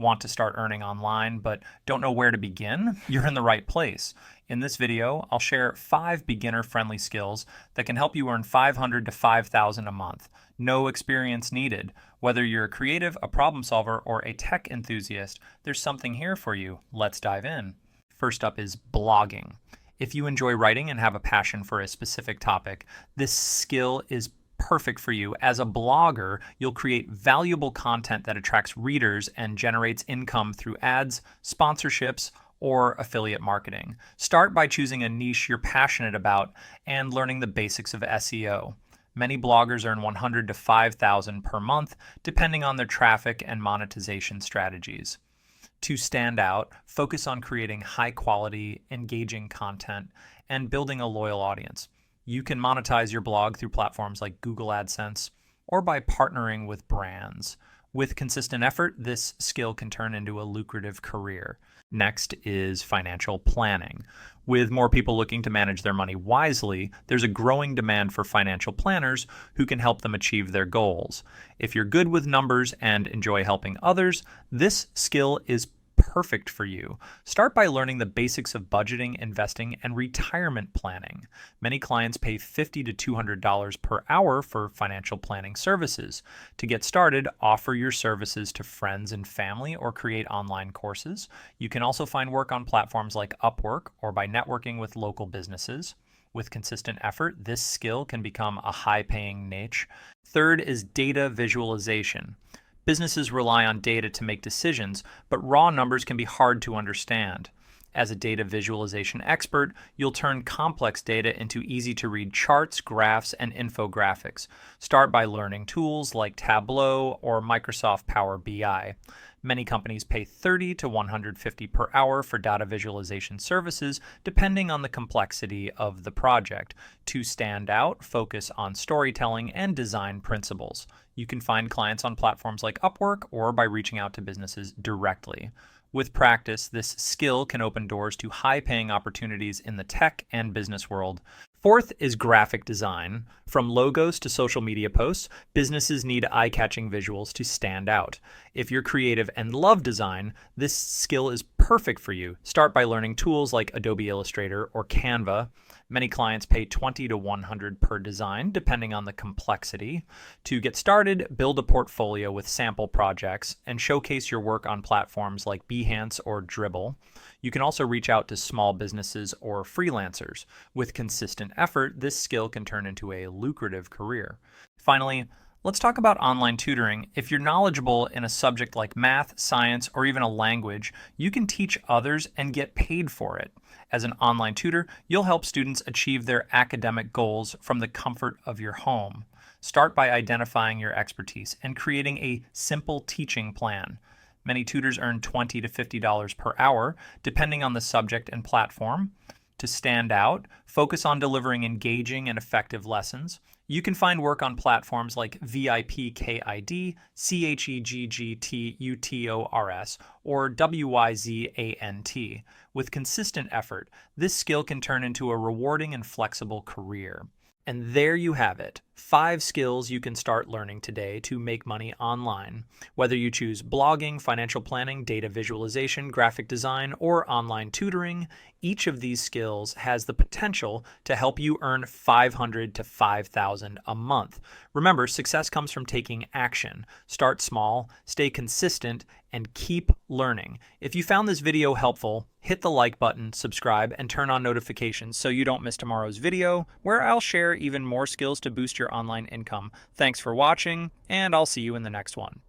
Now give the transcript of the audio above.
Want to start earning online but don't know where to begin? You're in the right place. In this video, I'll share 5 beginner-friendly skills that can help you earn $500 to $5,000 a month. No experience needed. Whether you're a creative, a problem solver, or a tech enthusiast, there's something here for you. Let's dive in. First up is blogging. If you enjoy writing and have a passion for a specific topic, this skill is perfect for you. As a blogger, you'll create valuable content that attracts readers and generates income through ads, sponsorships, or affiliate marketing. Start by choosing a niche you're passionate about and learning the basics of SEO. Many bloggers earn $100 to $5,000 per month, depending on their traffic and monetization strategies. To stand out, focus on creating high-quality, engaging content and building a loyal audience. You can monetize your blog through platforms like Google AdSense or by partnering with brands. With consistent effort, this skill can turn into a lucrative career. Next is financial planning. With more people looking to manage their money wisely, there's a growing demand for financial planners who can help them achieve their goals. If you're good with numbers and enjoy helping others, this skill is perfect for you. Start by learning the basics of budgeting, investing, and retirement planning. Many clients pay $50 to $200 per hour for financial planning services. To get started, offer your services to friends and family or create online courses. You can also find work on platforms like Upwork or by networking with local businesses. With consistent effort, this skill can become a high-paying niche. Third is data visualization. Businesses rely on data to make decisions, but raw numbers can be hard to understand. As a data visualization expert, you'll turn complex data into easy-to-read charts, graphs, and infographics. Start by learning tools like Tableau or Microsoft Power BI. Many companies pay $30 to $150 per hour for data visualization services, depending on the complexity of the project. To stand out, focus on storytelling and design principles. You can find clients on platforms like Upwork or by reaching out to businesses directly. With practice, this skill can open doors to high-paying opportunities in the tech and business world. Fourth is graphic design. From logos to social media posts, businesses need eye-catching visuals to stand out. If you're creative and love design, this skill is perfect for you. Start by learning tools like Adobe Illustrator or Canva. Many clients pay $20 to $100 per design, depending on the complexity. To get started, build a portfolio with sample projects and showcase your work on platforms like Behance or Dribbble. You can also reach out to small businesses or freelancers. With consistent effort, this skill can turn into a lucrative career. Finally, let's talk about online tutoring. If you're knowledgeable in a subject like math, science, or even a language, you can teach others and get paid for it. As an online tutor, you'll help students achieve their academic goals from the comfort of your home. Start by identifying your expertise and creating a simple teaching plan. Many tutors earn $20 to $50 per hour, depending on the subject and platform. To stand out, focus on delivering engaging and effective lessons. You can find work on platforms like VIPKID, CHEGGTUTORS, or WYZANT. With consistent effort, this skill can turn into a rewarding and flexible career. And there you have it, 5 skills you can start learning today to make money online. Whether you choose blogging, financial planning, data visualization, graphic design, or online tutoring, each of these skills has the potential to help you earn $500 to $5,000 a month. Remember, success comes from taking action. Start small, stay consistent, and keep learning. If you found this video helpful, hit the like button, subscribe, and turn on notifications so you don't miss tomorrow's video, where I'll share even more skills to boost your online income. Thanks for watching, and I'll see you in the next one.